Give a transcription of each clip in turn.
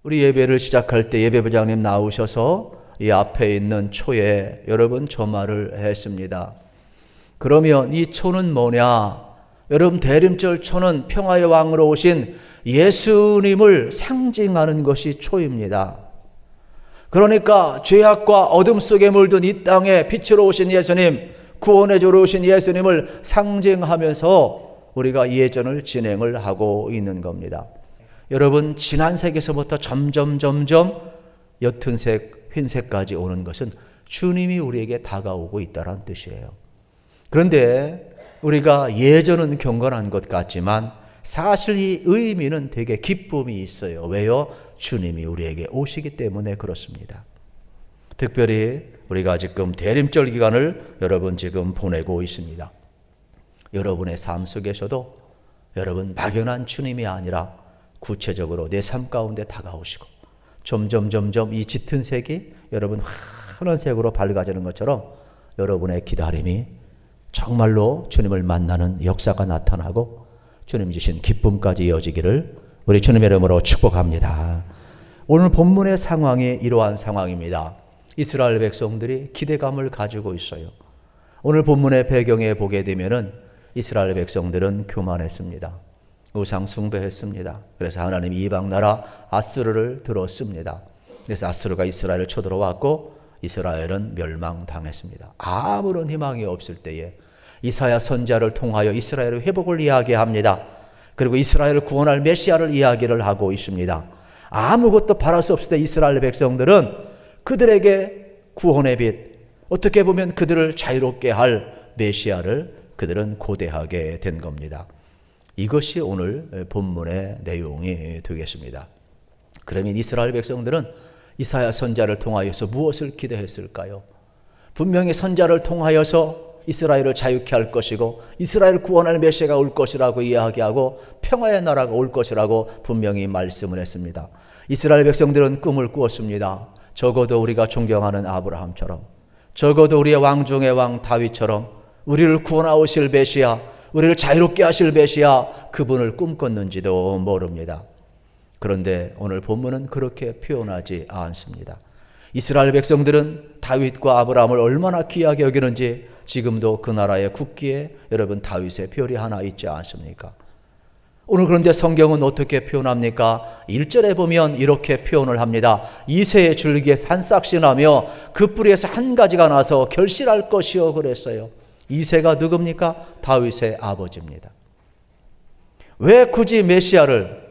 우리 예배를 시작할 때 예배부장님 나오셔서 이 앞에 있는 초에 여러분 저 말을 했습니다. 그러면 이 초는 뭐냐? 여러분 대림절 초는 평화의 왕으로 오신 예수님을 상징하는 것이 초입니다. 그러니까 죄악과 어둠 속에 물든 이 땅에 빛으로 오신 예수님, 구원의 주로 오신 예수님을 상징하면서 우리가 예전을 진행을 하고 있는 겁니다. 여러분 진한 색에서부터 점점 옅은 색, 흰색까지 오는 것은 주님이 우리에게 다가오고 있다는 뜻이에요. 그런데 우리가 예전은 경건한 것 같지만 사실 이 의미는 되게 기쁨이 있어요. 왜요? 주님이 우리에게 오시기 때문에 그렇습니다. 특별히 우리가 지금 대림절 기간을 여러분 지금 보내고 있습니다. 여러분의 삶 속에서도 여러분 막연한 주님이 아니라 구체적으로 내 삶 가운데 다가오시고 점점 이 짙은 색이 여러분 환한 색으로 밝아지는 것처럼 여러분의 기다림이 정말로 주님을 만나는 역사가 나타나고 주님 주신 기쁨까지 이어지기를 우리 주님의 이름으로 축복합니다. 오늘 본문의 상황이 이러한 상황입니다. 이스라엘 백성들이 기대감을 가지고 있어요. 오늘 본문의 배경에 보게 되면은 이스라엘 백성들은 교만했습니다. 우상 숭배했습니다. 그래서 하나님이 이방 나라 아수르를 들었습니다. 그래서 아수르가 이스라엘을 쳐들어왔고 이스라엘은 멸망당했습니다. 아무런 희망이 없을 때에 이사야 선지자를 통하여 이스라엘의 회복을 이야기합니다. 그리고 이스라엘을 구원할 메시아를 이야기를 하고 있습니다. 아무것도 바랄 수 없을 때 이스라엘 백성들은 그들에게 구원의 빛, 어떻게 보면 그들을 자유롭게 할 메시아를 그들은 고대하게 된 겁니다. 이것이 오늘 본문의 내용이 되겠습니다. 그러면 이스라엘 백성들은 이사야 선지자를 통하여서 무엇을 기대했을까요? 분명히 선지자를 통하여서 이스라엘을 자유케 할 것이고 이스라엘을 구원할 메시아가 올 것이라고 이야기하고 평화의 나라가 올 것이라고 분명히 말씀을 했습니다. 이스라엘 백성들은 꿈을 꾸었습니다. 적어도 우리가 존경하는 아브라함처럼, 적어도 우리의 왕 중의 왕 다윗처럼 우리를 구원하실 메시아, 우리를 자유롭게 하실 메시아, 그분을 꿈꿨는지도 모릅니다. 그런데 오늘 본문은 그렇게 표현하지 않습니다. 이스라엘 백성들은 다윗과 아브라함을 얼마나 귀하게 여기는지 지금도 그 나라의 국기에 여러분 다윗의 별이 하나 있지 않습니까? 오늘 그런데 성경은 어떻게 표현합니까? 1절에 보면 이렇게 표현을 합니다. 이새의 줄기에 한 싹이 나며 그 뿌리에서 한 가지가 나서 결실할 것이요 그랬어요. 이새가 누굽니까? 다윗의 아버지입니다. 왜 굳이 메시아를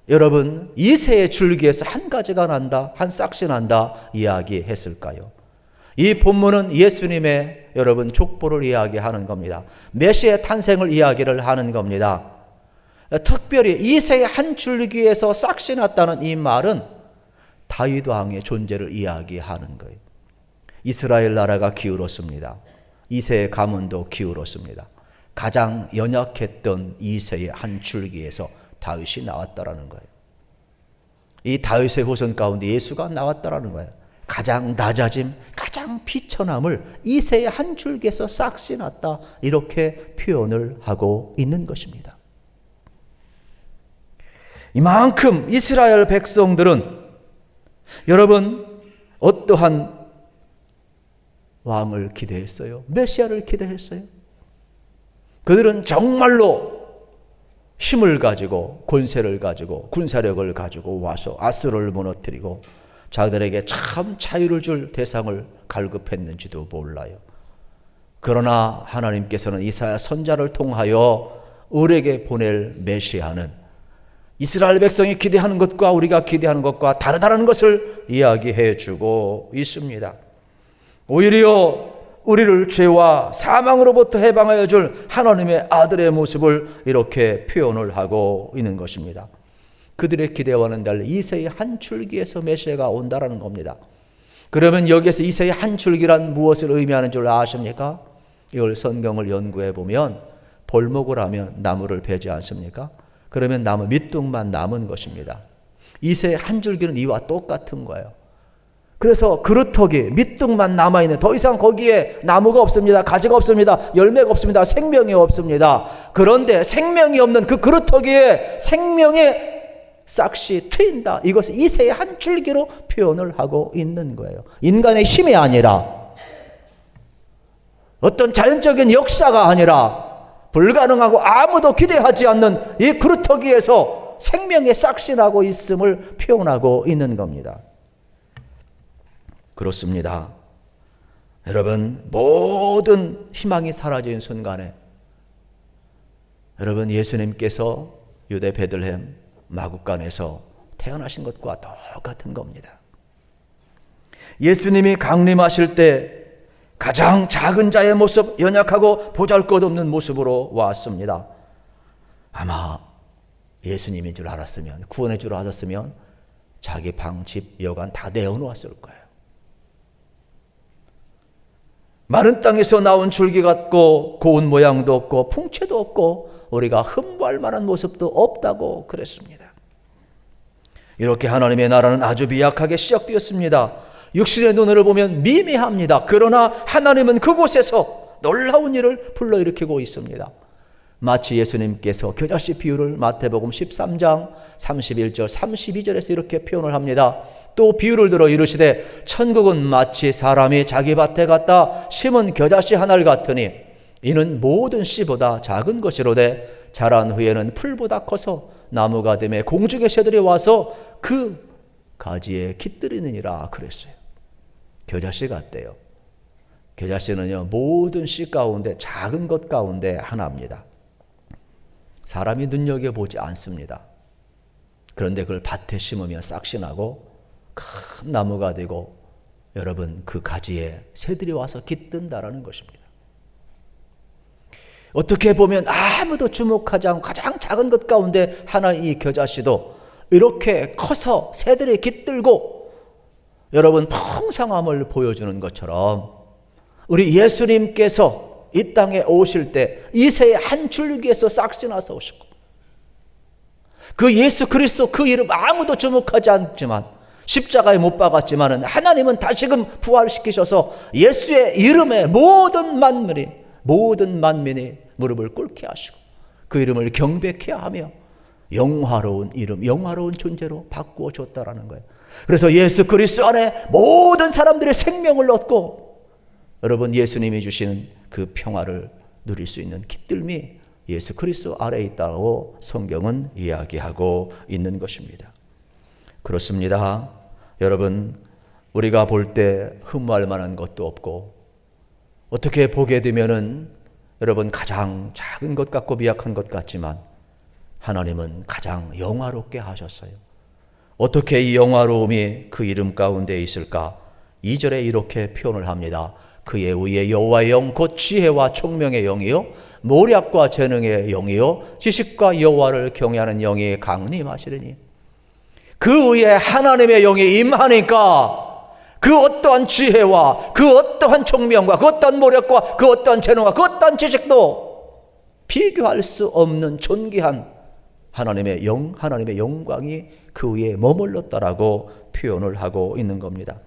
여러분 이새의 줄기에서 한 가지가 난다, 한 싹이 난다 이야기했을까요? 이 본문은 예수님의 여러분 족보를 이야기하는 겁니다. 메시아의 탄생을 이야기를 하는 겁니다. 특별히 이새의 한 줄기에서 싹이 났다는 이 말은 다윗 왕의 존재를 이야기하는 거예요. 이스라엘 나라가 기울었습니다. 이새의 가문도 기울었습니다. 가장 연약했던 이새의 한 줄기에서 다윗이 나왔다라는 거예요. 이 다윗의 후손 가운데 예수가 나왔다라는 거예요. 가장 낮아짐, 가장 비천함을 이새의 한 줄기에서 싹이 났다 이렇게 표현을 하고 있는 것입니다. 이만큼 이스라엘 백성들은 여러분 어떠한 왕을 기대했어요? 메시아를 기대했어요? 그들은 정말로 힘을 가지고 권세를 가지고 군사력을 가지고 와서 아수르를 무너뜨리고 자들에게 참 자유를 줄 대상을 갈급했는지도 몰라요. 그러나 하나님께서는 이사야 선지자를 통하여 우리에게 보낼 메시아는 이스라엘 백성이 기대하는 것과 우리가 기대하는 것과 다르다는 것을 이야기해 주고 있습니다. 오히려 우리를 죄와 사망으로부터 해방하여 줄 하나님의 아들의 모습을 이렇게 표현을 하고 있는 것입니다. 그들의 기대와는 달리 이새의 한 줄기에서 메시아가 온다라는 겁니다. 그러면 여기에서 이새의 한 줄기란 무엇을 의미하는 줄 아십니까? 이걸 성경을 연구해 보면 벌목을 하면 나무를 베지 않습니까? 그러면 나무 밑둥만 남은 것입니다. 이새의 한 줄기는 이와 똑같은 거예요. 그래서 그루터기 밑둥만 남아있는, 더 이상 거기에 나무가 없습니다. 가지가 없습니다. 열매가 없습니다. 생명이 없습니다. 그런데 생명이 없는 그 그루터기에 생명의 싹시 트인다. 이것을 이새의 한 줄기로 표현을 하고 있는 거예요. 인간의 힘이 아니라, 어떤 자연적인 역사가 아니라, 불가능하고 아무도 기대하지 않는 이 그루터기에서 생명의 싹시 나고 있음을 표현하고 있는 겁니다. 그렇습니다. 여러분, 모든 희망이 사라진 순간에 여러분, 예수님께서 유대 베들레헴 마구간에서 태어나신 것과 똑같은 겁니다. 예수님이 강림하실 때 가장 작은 자의 모습, 연약하고 보잘것없는 모습으로 왔습니다. 아마 예수님인 줄 알았으면, 구원의 줄 알았으면 자기 방, 집, 여관 다 내어놓았을 거예요. 마른 땅에서 나온 줄기 같고 고운 모양도 없고 풍채도 없고 우리가 흠모할 만한 모습도 없다고 그랬습니다. 이렇게 하나님의 나라는 아주 미약하게 시작되었습니다. 육신의 눈으로 보면 미미합니다. 그러나 하나님은 그곳에서 놀라운 일을 불러일으키고 있습니다. 마치 예수님께서 겨자씨 비유를 마태복음 13장 31절 32절에서 이렇게 표현을 합니다. 또 비유를 들어 이르시되 천국은 마치 사람이 자기 밭에 갖다 심은 겨자씨 하나를 같으니 이는 모든 씨보다 작은 것이로되 자란 후에는 풀보다 커서 나무가 되매 공중의 새들이 와서 그 가지에 깃들이느니라 그랬어요. 겨자씨 같대요. 겨자씨는요, 모든 씨 가운데 작은 것 가운데 하나입니다. 사람이 눈여겨보지 않습니다. 그런데 그걸 밭에 심으면 싹시 나고 큰 나무가 되고 여러분, 그 가지에 새들이 와서 깃든다라는 것입니다. 어떻게 보면 아무도 주목하지 않고 가장 작은 것 가운데 하나의 이 겨자씨도 이렇게 커서 새들이 깃들고 여러분, 풍성함을 보여주는 것처럼 우리 예수님께서 이 땅에 오실 때 이새의 한 줄기에서 싹시 나서 오시고, 그 예수 그리스도 그 이름 아무도 주목하지 않지만 십자가에 못 박았지만은 하나님은 다시금 부활시키셔서 예수의 이름에 모든 만민이 무릎을 꿇게 하시고 그 이름을 경배케 하며 영화로운 이름, 영화로운 존재로 바꾸어 줬다라는 거예요. 그래서 예수 그리스도 안에 모든 사람들의 생명을 얻고 여러분, 예수님이 주시는 그 평화를 누릴 수 있는 깃들미 예수 그리스도 아래에 있다고 성경은 이야기하고 있는 것입니다. 그렇습니다. 여러분, 우리가 볼 때 흠모할 만한 것도 없고 어떻게 보게 되면은 여러분 가장 작은 것 같고 미약한 것 같지만 하나님은 가장 영화롭게 하셨어요. 어떻게 이 영화로움이 그 이름 가운데 있을까? 2절에 이렇게 표현을 합니다. 그의 의에 여호와의 영 곧 지혜와 총명의 영이요 모략과 재능의 영이요 지식과 여호와를 경외하는 영이 강림하시리니, 그 의에 하나님의 영이 임하니까 그 어떠한 지혜와 그 어떠한 총명과 그 어떠한 모략과 그 어떠한 재능과 그 어떠한 지식도 비교할 수 없는 존귀한 하나님의 영, 하나님의 영광이 그 위에 머물렀다라고 표현을 하고 있는 겁니다.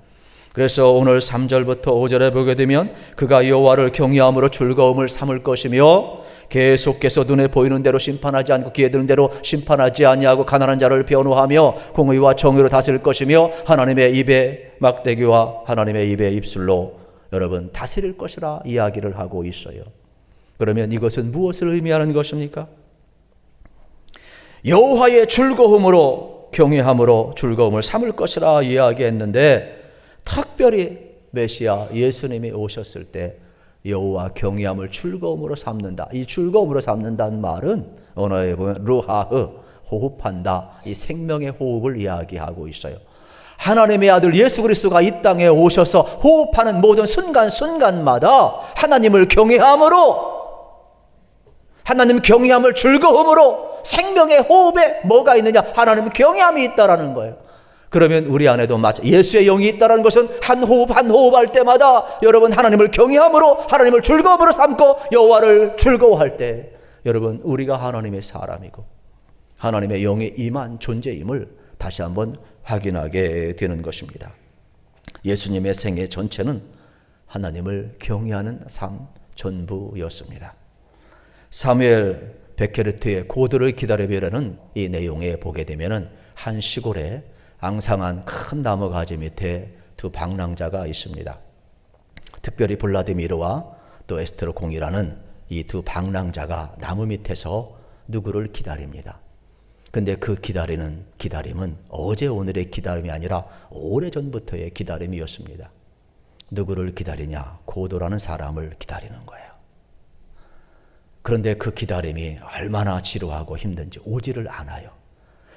그래서 오늘 3절부터 5절에 보게 되면 그가 여호와를 경외함으로 즐거움을 삼을 것이며 계속해서 눈에 보이는 대로 심판하지 않고 귀에 들은 대로 심판하지 아니하고 가난한 자를 변호하며 공의와 정의로 다스릴 것이며 하나님의 입에 막대기와 하나님의 입에 입술로 여러분 다스릴 것이라 이야기를 하고 있어요. 그러면 이것은 무엇을 의미하는 것입니까? 여호와의 즐거움으로 경외함으로 즐거움을 삼을 것이라 이야기했는데, 특별히 메시아 예수님이 오셨을 때 여호와 경외함을 즐거움으로 삼는다. 이 즐거움으로 삼는다는 말은 언어에 보면 루하흐, 호흡한다, 이 생명의 호흡을 이야기하고 있어요. 하나님의 아들 예수 그리스도가 이 땅에 오셔서 호흡하는 모든 순간순간마다 하나님을 경외함으로, 하나님 경외함을 즐거움으로, 생명의 호흡에 뭐가 있느냐? 하나님 경외함이 있다라는 거예요. 그러면 우리 안에도 예수의 영이 있다는 것은 한 호흡 한 호흡 할 때마다 여러분 하나님을 경외함으로, 하나님을 즐거움으로 삼고 여호와를 즐거워할 때 여러분 우리가 하나님의 사람이고 하나님의 영에 임한 존재임을 다시 한번 확인하게 되는 것입니다. 예수님의 생애 전체는 하나님을 경외하는 삶 전부였습니다. 사무엘 베케르트의 고도를 기다려보라는 이 내용에 보게 되면은 한 시골에 앙상한 큰 나무 가지 밑에 두 방랑자가 있습니다. 특별히 블라디미르와 또 에스테르 공이라는 이 두 방랑자가 나무 밑에서 누구를 기다립니다. 근데 그 기다리는 기다림은 어제 오늘의 기다림이 아니라 오래전부터의 기다림이었습니다. 누구를 기다리냐? 고도라는 사람을 기다리는 거예요. 그런데 그 기다림이 얼마나 지루하고 힘든지 오지를 않아요.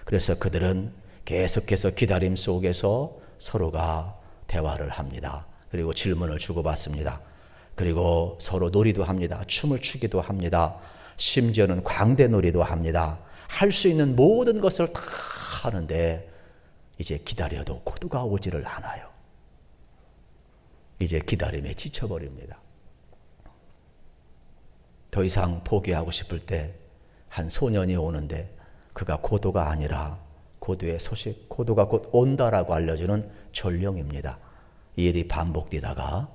그래서 그들은 계속해서 기다림 속에서 서로가 대화를 합니다. 그리고 질문을 주고받습니다. 그리고 서로 놀이도 합니다. 춤을 추기도 합니다. 심지어는 광대놀이도 합니다. 할 수 있는 모든 것을 다 하는데 이제 기다려도 고도가 오지를 않아요. 이제 기다림에 지쳐버립니다. 더 이상 포기하고 싶을 때 한 소년이 오는데 그가 고도가 아니라 고도의 소식, 고도가 곧 온다라고 알려주는 전령입니다. 이 일이 반복되다가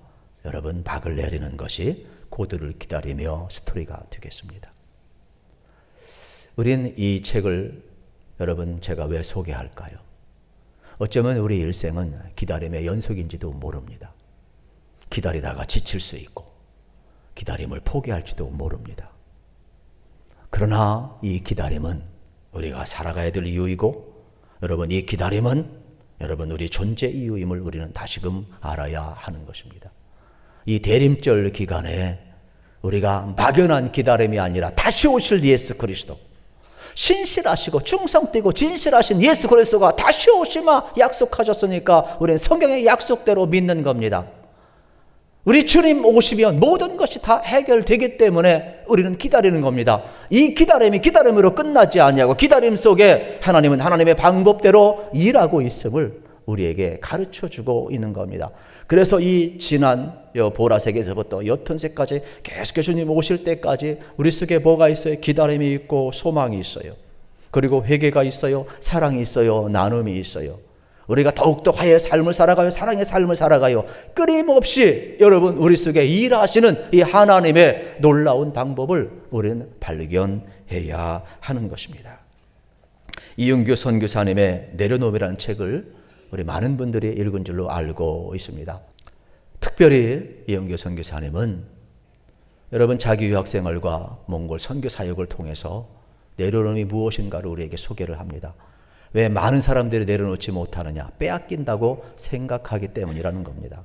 여러분 박을 내리는 것이 고도를 기다리며 스토리가 되겠습니다. 우린 이 책을 여러분 제가 왜 소개할까요? 어쩌면 우리 일생은 기다림의 연속인지도 모릅니다. 기다리다가 지칠 수 있고 기다림을 포기할지도 모릅니다. 그러나 이 기다림은 우리가 살아가야 될 이유이고 여러분 이 기다림은 여러분 우리 존재 이유임을 우리는 다시금 알아야 하는 것입니다. 이 대림절 기간에 우리가 막연한 기다림이 아니라 다시 오실 예수 그리스도, 신실하시고 충성되고 진실하신 예수 그리스도가 다시 오시마 약속하셨으니까 우리는 성경의 약속대로 믿는 겁니다. 우리 주님 오시면 모든 것이 다 해결되기 때문에 우리는 기다리는 겁니다. 이 기다림이 기다림으로 끝나지 않냐고, 기다림 속에 하나님은 하나님의 방법대로 일하고 있음을 우리에게 가르쳐주고 있는 겁니다. 그래서 이 지난 보라색에서부터 옅은색까지 계속해서 주님 오실 때까지 우리 속에 뭐가 있어요? 기다림이 있고 소망이 있어요. 그리고 회개가 있어요. 사랑이 있어요. 나눔이 있어요. 우리가 더욱더 화해의 삶을 살아가요. 사랑의 삶을 살아가요. 끊임없이 여러분 우리 속에 일하시는 이 하나님의 놀라운 방법을 우리는 발견해야 하는 것입니다. 이윤규 선교사님의 내려놓음이라는 책을 우리 많은 분들이 읽은 줄로 알고 있습니다. 특별히 이윤규 선교사님은 여러분 자기 유학생활과 몽골 선교 사역을 통해서 내려놓음이 무엇인가를 우리에게 소개를 합니다. 왜 많은 사람들이 내려놓지 못하느냐? 빼앗긴다고 생각하기 때문이라는 겁니다.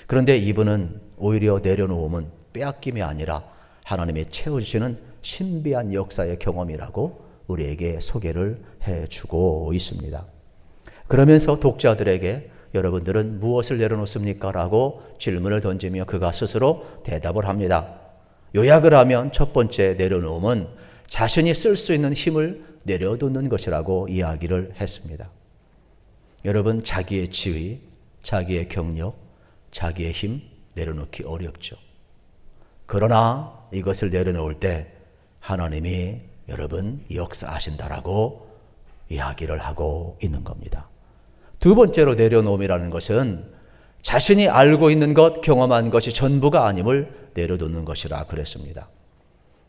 그런데 이분은 오히려 내려놓음은 빼앗김이 아니라 하나님이 채워주시는 신비한 역사의 경험이라고 우리에게 소개를 해주고 있습니다. 그러면서 독자들에게 여러분들은 무엇을 내려놓습니까? 라고 질문을 던지며 그가 스스로 대답을 합니다. 요약을 하면 첫 번째 내려놓음은 자신이 쓸 수 있는 힘을 내려놓는 것이라고 이야기를 했습니다. 여러분 자기의 지위, 자기의 경력, 자기의 힘 내려놓기 어렵죠. 그러나 이것을 내려놓을 때 하나님이 여러분 역사하신다라고 이야기를 하고 있는 겁니다. 두 번째로 내려놓음이라는 것은 자신이 알고 있는 것, 경험한 것이 전부가 아님을 내려놓는 것이라 그랬습니다.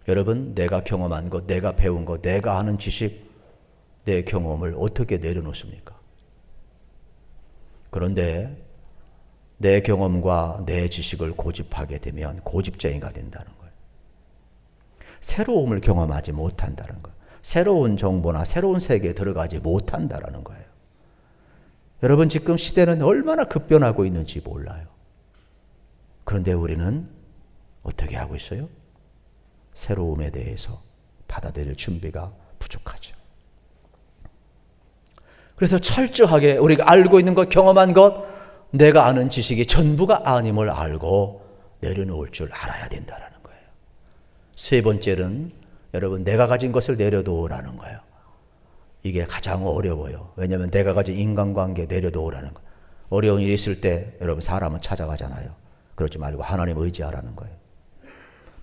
여러분 내가 경험한 것, 내가 배운 것, 내가 아는 지식, 내 경험을 어떻게 내려놓습니까? 그런데 내 경험과 내 지식을 고집하게 되면 고집쟁이가 된다는 거예요. 새로움을 경험하지 못한다는 거예요. 새로운 정보나 새로운 세계에 들어가지 못한다는 거예요. 여러분 지금 시대는 얼마나 급변하고 있는지 몰라요. 그런데 우리는 어떻게 하고 있어요? 새로움에 대해서 받아들일 준비가 부족하죠. 그래서 철저하게 우리가 알고 있는 것, 경험한 것, 내가 아는 지식이 전부가 아님을 알고 내려놓을 줄 알아야 된다는 거예요. 세 번째는 여러분 내가 가진 것을 내려놓으라는 거예요. 이게 가장 어려워요. 왜냐하면 내가 가진 인간관계 내려놓으라는 거예요. 어려운 일이 있을 때 여러분 사람은 찾아가잖아요. 그러지 말고 하나님 의지하라는 거예요.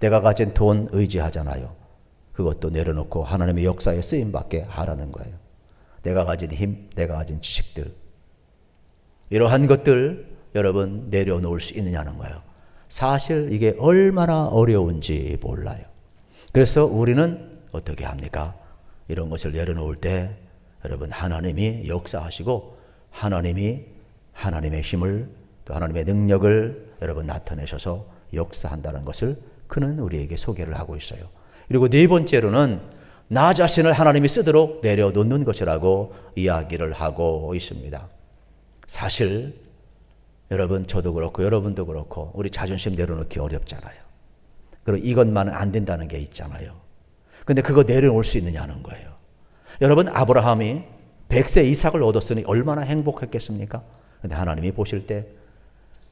내가 가진 돈 의지하잖아요. 그것도 내려놓고 하나님의 역사에 쓰임받게 하라는 거예요. 내가 가진 힘, 내가 가진 지식들, 이러한 것들 여러분 내려놓을 수 있느냐는 거예요. 사실 이게 얼마나 어려운지 몰라요. 그래서 우리는 어떻게 합니까? 이런 것을 내려놓을 때 여러분 하나님이 역사하시고 하나님이 하나님의 힘을 또 하나님의 능력을 여러분 나타내셔서 역사한다는 것을 그는 우리에게 소개를 하고 있어요. 그리고 네 번째로는 나 자신을 하나님이 쓰도록 내려놓는 것이라고 이야기를 하고 있습니다. 사실 여러분 저도 그렇고 여러분도 그렇고 우리 자존심 내려놓기 어렵잖아요. 그리고 이것만은 안 된다는 게 있잖아요. 근데 그거 내려놓을 수 있느냐는 거예요. 여러분 아브라함이 100세 이삭을 얻었으니 얼마나 행복했겠습니까? 근데 하나님이 보실 때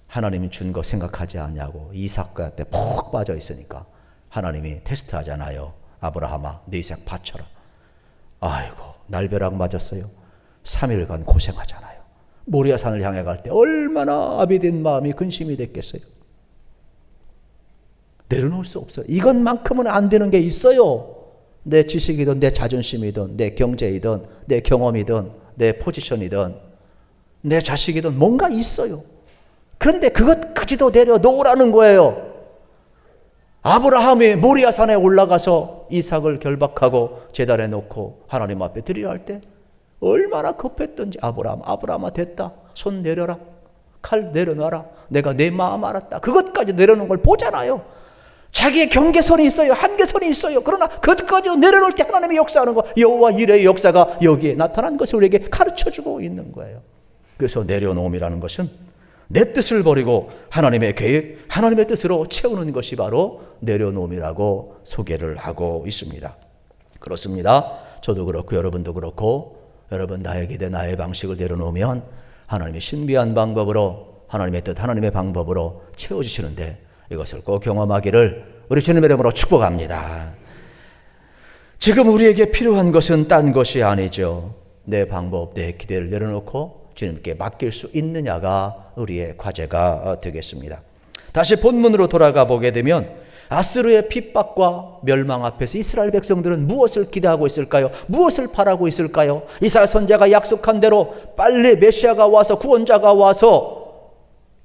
하나님이 준 거 생각하지 않냐고 이삭과 때 푹 빠져 있으니까 하나님이 테스트하잖아요. 아브라함아 네 이삭 바쳐라. 아이고 날벼락 맞았어요. 3일간 고생하잖아요. 모리아산을 향해 갈 때 얼마나 아비된 마음이 근심이 됐겠어요. 내려놓을 수 없어요. 이것만큼은 안 되는 게 있어요. 내 지식이든 내 자존심이든 내 경제이든 내 경험이든 내 포지션이든 내 자식이든 뭔가 있어요. 그런데 그것까지도 내려놓으라는 거예요. 아브라함이 모리아산에 올라가서 이삭을 결박하고 제단에 놓고 하나님 앞에 드리려 할 때 얼마나 급했던지 아브라함아 됐다. 손 내려라. 칼 내려놔라. 내가 내 마음 알았다. 그것까지 내려놓은 걸 보잖아요. 자기의 경계선이 있어요. 한계선이 있어요. 그러나 그것까지 내려놓을 때 하나님이 역사하는 거, 여호와 이레의 역사가 여기에 나타난 것을 우리에게 가르쳐주고 있는 거예요. 그래서 내려놓음이라는 것은 내 뜻을 버리고 하나님의 계획, 하나님의 뜻으로 채우는 것이 바로 내려놓음이라고 소개를 하고 있습니다. 그렇습니다. 저도 그렇고 여러분도 그렇고 여러분 나의 기대, 나의 방식을 내려놓으면 하나님의 신비한 방법으로 하나님의 뜻, 하나님의 방법으로 채워주시는데 이것을 꼭 경험하기를 우리 주님의 이름으로 축복합니다. 지금 우리에게 필요한 것은 딴 것이 아니죠. 내 방법, 내 기대를 내려놓고 주님께 맡길 수 있느냐가 우리의 과제가 되겠습니다. 다시 본문으로 돌아가 보게 되면 아스루의 핍박과 멸망 앞에서 이스라엘 백성들은 무엇을 기대하고 있을까요? 무엇을 바라고 있을까요? 이사야 선지자가 약속한 대로 빨리 메시아가 와서 구원자가 와서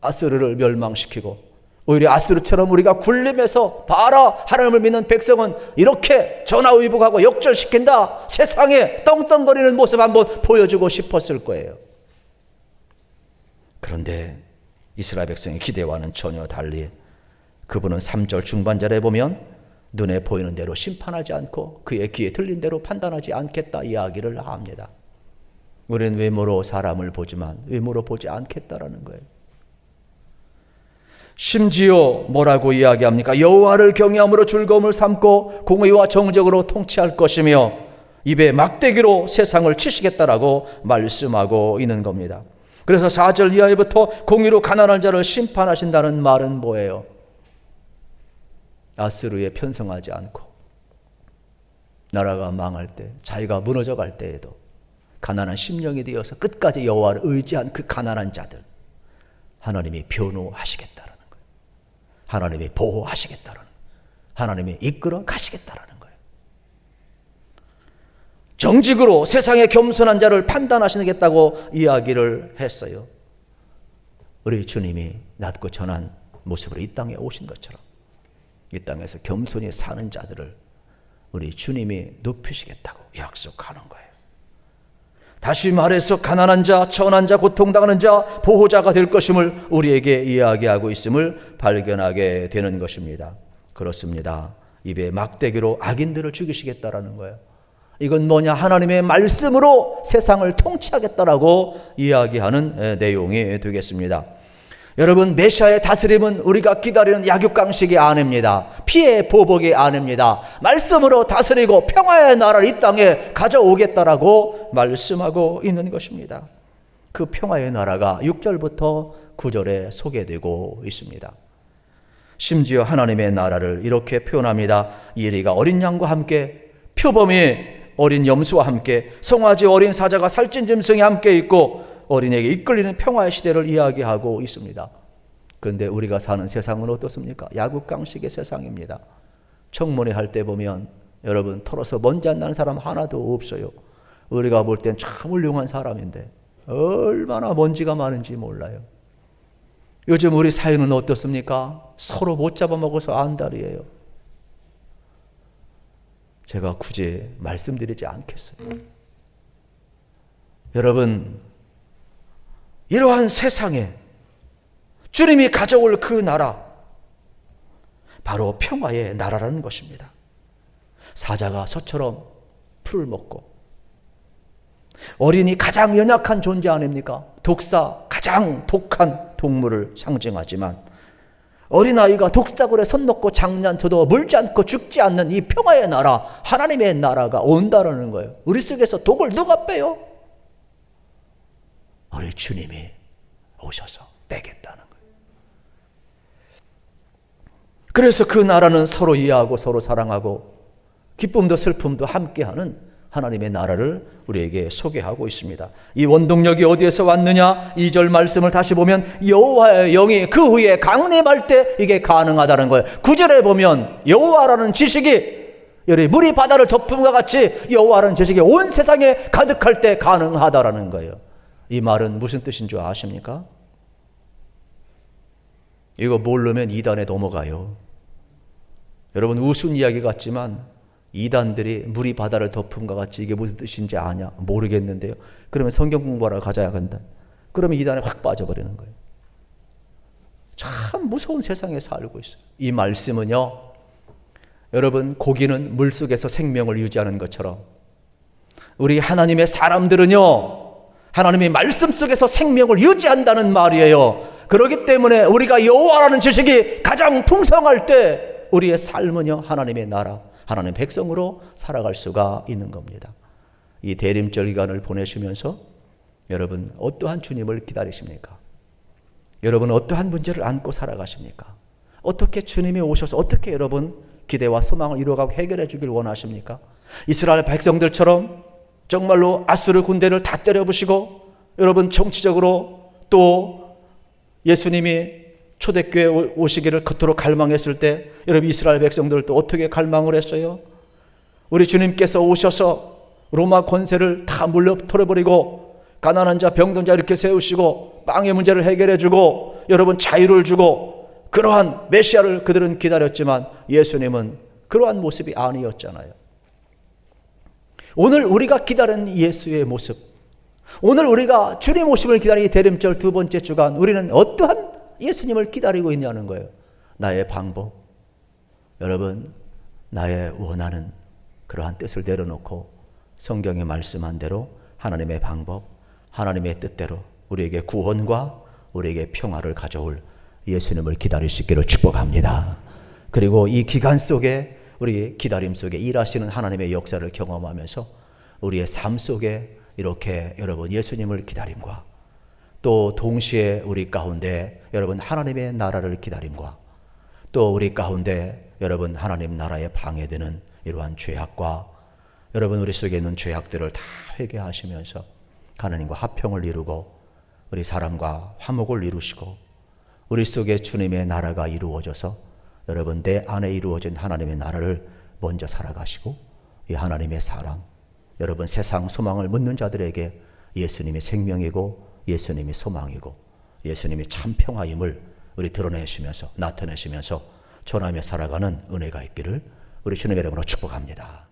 아스루를 멸망시키고 오히려 아스루처럼 우리가 굴림에서 봐라 하나님을 믿는 백성은 이렇게 전화위복하고 역전시킨다. 세상에 떵떵거리는 모습 한번 보여주고 싶었을 거예요. 그런데 이스라엘 백성의 기대와는 전혀 달리 그분은 3절 중반절에 보면 눈에 보이는 대로 심판하지 않고 그의 귀에 들린 대로 판단하지 않겠다 이야기를 합니다. 우리는 외모로 사람을 보지만 외모로 보지 않겠다라는 거예요. 심지어 뭐라고 이야기합니까? 여호와를 경외함으로 즐거움을 삼고 공의와 정적으로 통치할 것이며 입에 막대기로 세상을 치시겠다라고 말씀하고 있는 겁니다. 그래서 4절 이하부터 공의로 가난한 자를 심판하신다는 말은 뭐예요? 아스루에 편성하지 않고 나라가 망할 때, 자기가 무너져 갈 때에도 가난한 심령이 되어서 끝까지 여호와를 의지한 그 가난한 자들 하나님이 변호하시겠다라는 거예요. 하나님이 보호하시겠다라는 거예요. 하나님이 이끌어 가시겠다라는 거예요. 정직으로 세상의 겸손한 자를 판단하시겠다고 이야기를 했어요. 우리 주님이 낮고 전한 모습으로 이 땅에 오신 것처럼 이 땅에서 겸손히 사는 자들을 우리 주님이 높이시겠다고 약속하는 거예요. 다시 말해서 가난한 자, 천한 자, 고통당하는 자, 보호자가 될 것임을 우리에게 이야기하고 있음을 발견하게 되는 것입니다. 그렇습니다. 입에 막대기로 악인들을 죽이시겠다라는 거예요. 이건 뭐냐? 하나님의 말씀으로 세상을 통치하겠다라고 이야기하는 내용이 되겠습니다. 여러분, 메시아의 다스림은 우리가 기다리는 약육강식이 아닙니다. 피해 보복이 아닙니다. 말씀으로 다스리고 평화의 나라를 이 땅에 가져오겠다라고 말씀하고 있는 것입니다. 그 평화의 나라가 6절부터 9절에 소개되고 있습니다. 심지어 하나님의 나라를 이렇게 표현합니다. 이리가 어린 양과 함께, 표범이 어린 염소와 함께, 송아지 어린 사자가 살찐 짐승이 함께 있고 어린에게 이끌리는 평화의 시대를 이야기하고 있습니다. 그런데 우리가 사는 세상은 어떻습니까? 야국강식의 세상입니다. 청문회 할 때 보면 여러분 털어서 먼지 안 나는 사람 하나도 없어요. 우리가 볼 땐 참 훌륭한 사람인데 얼마나 먼지가 많은지 몰라요. 요즘 우리 사회는 어떻습니까? 서로 못 잡아먹어서 안달이에요. 제가 굳이 말씀드리지 않겠어요. 여러분, 이러한 세상에 주님이 가져올 그 나라, 바로 평화의 나라라는 것입니다. 사자가 소처럼 풀을 먹고, 어린이 가장 연약한 존재 아닙니까? 독사, 가장 독한 동물을 상징하지만 어린아이가 독사굴에 손 놓고 장난쳐도 물지 않고 죽지 않는 이 평화의 나라, 하나님의 나라가 온다라는 거예요. 우리 속에서 독을 누가 빼요? 우리 주님이 오셔서 떼겠다는 거예요. 그래서 그 나라는 서로 이해하고 서로 사랑하고 기쁨도 슬픔도 함께하는 하나님의 나라를 우리에게 소개하고 있습니다. 이 원동력이 어디에서 왔느냐? 2절 말씀을 다시 보면 여호와의 영이 그 후에 강림할 때 이게 가능하다는 거예요. 9절에 보면 여호와라는 지식이 물이 바다를 덮음과 같이 여호와라는 지식이 온 세상에 가득할 때 가능하다라는 거예요. 이 말은 무슨 뜻인 줄 아십니까? 이거 모르면 이단에 넘어가요. 여러분, 우스운 이야기 같지만 이단들이 물이 바다를 덮음과 같이 이게 무슨 뜻인지 아냐? 모르겠는데요. 그러면 성경 공부하러 가자야 한다. 그러면 이단에 확 빠져버리는 거예요. 참 무서운 세상에 살고 있어요. 이 말씀은요, 여러분, 고기는 물속에서 생명을 유지하는 것처럼 우리 하나님의 사람들은요, 하나님의 말씀 속에서 생명을 유지한다는 말이에요. 그렇기 때문에 우리가 여호와라는 지식이 가장 풍성할 때 우리의 삶은요, 하나님의 나라, 하나님의 백성으로 살아갈 수가 있는 겁니다. 이 대림절 기간을 보내시면서 여러분 어떠한 주님을 기다리십니까? 여러분 어떠한 문제를 안고 살아가십니까? 어떻게 주님이 오셔서 어떻게 여러분 기대와 소망을 이루어가고 해결해 주길 원하십니까? 이스라엘 백성들처럼 정말로 아수르 군대를 다 때려부시고 여러분 정치적으로 또 예수님이 초대교회 오시기를 그토록 갈망했을 때 여러분 이스라엘 백성들도 어떻게 갈망을 했어요? 우리 주님께서 오셔서 로마 권세를 다 물려버리고 가난한 자 병든 자 이렇게 세우시고 빵의 문제를 해결해 주고 여러분 자유를 주고 그러한 메시아를 그들은 기다렸지만 예수님은 그러한 모습이 아니었잖아요. 오늘 우리가 기다리는 예수의 모습, 오늘 우리가 주님 오심을 기다리는 대림절 두 번째 주간 우리는 어떠한 예수님을 기다리고 있냐는 거예요. 나의 방법, 여러분 나의 원하는 그러한 뜻을 내려놓고 성경에 말씀한 대로 하나님의 방법, 하나님의 뜻대로 우리에게 구원과 우리에게 평화를 가져올 예수님을 기다릴 수 있기를 축복합니다. 그리고 이 기간 속에 우리 기다림 속에 일하시는 하나님의 역사를 경험하면서 우리의 삶 속에 이렇게 여러분 예수님을 기다림과 또 동시에 우리 가운데 여러분 하나님의 나라를 기다림과 또 우리 가운데 여러분 하나님 나라에 방해되는 이러한 죄악과 여러분 우리 속에 있는 죄악들을 다 회개하시면서 하나님과 화평을 이루고 우리 사랑과 화목을 이루시고 우리 속에 주님의 나라가 이루어져서 여러분 내 안에 이루어진 하나님의 나라를 먼저 살아가시고 이 하나님의 사랑, 여러분 세상 소망을 묻는 자들에게 예수님이 생명이고 예수님이 소망이고 예수님이 참 평화임을 우리 드러내시면서 나타내시면서 전하며 살아가는 은혜가 있기를 우리 주님의 이름으로 축복합니다.